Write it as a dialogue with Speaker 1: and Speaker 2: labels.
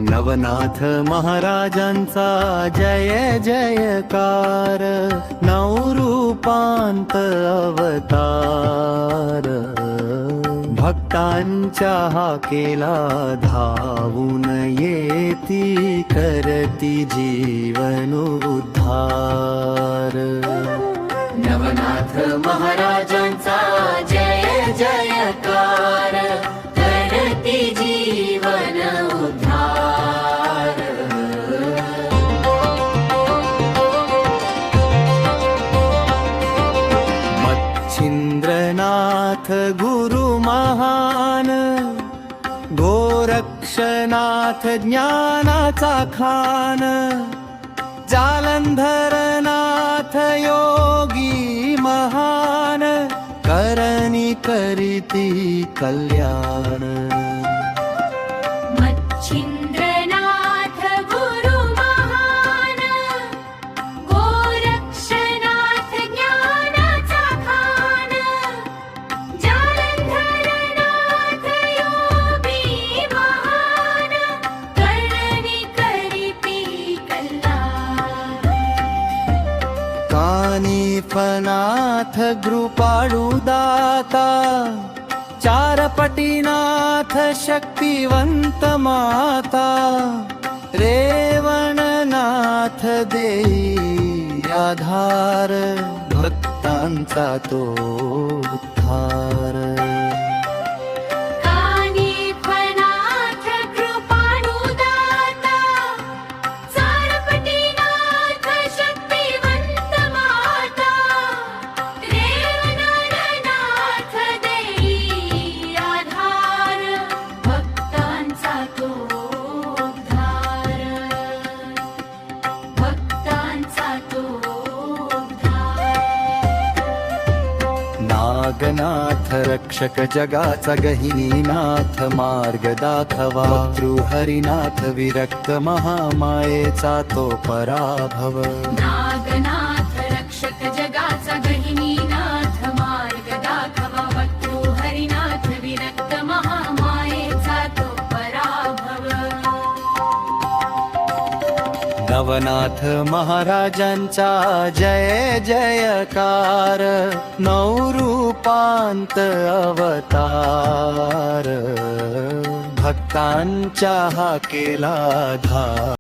Speaker 1: नवनाथ महाराजांचा जय जयकार, नवरूपांत अवतार, भक्तांच्या हाकेला धावून येती, करती जीवन उद्धार। नवनाथ महाराजांचा जय जयकार, करती जीवन उद्धार। मच्छिंद्रनाथ गुरु महान, गोरक्षनाथ ज्ञानाचा खान, जालंधरनाथ योगी महान, करणी करीती कल्याण।
Speaker 2: मच्छिंद्रनाथ गुरु महान, गोरक्षनाथ ज्ञानाचा खान, जालंधरनाथ योगी महान, करणी करीती कल्याण।
Speaker 1: कानिफनाथ कृपाळू दाता, चारपटीनाथ शक्तिवंत माता, रेवणनाथ देई आधार, भक्तांचा तो उद्धार।
Speaker 2: कानिफनाथ कृपाळू दाता, चारपटीनाथ शक्तिवंत माता, रेवणनाथ देई आधार, भक्तांचा तो उद्धार, भक्तांचा तो उद्धार।
Speaker 1: नागनाथ रक्षक जगाचा गहिनीनाथ, मार्ग दाखवा हरिनाथ विरक्त महामायेचा तो पराभव।
Speaker 2: नागनाथ रक्षक जगाचा गहिनीनाथ, मार्ग दाखवा हरिनाथ विरक्त महामायेचा तो पराभव।
Speaker 1: नवनाथ महाराजांचा जय जयकार, नवरूपांत अवतार, भक्तांच्या हाकेला धार।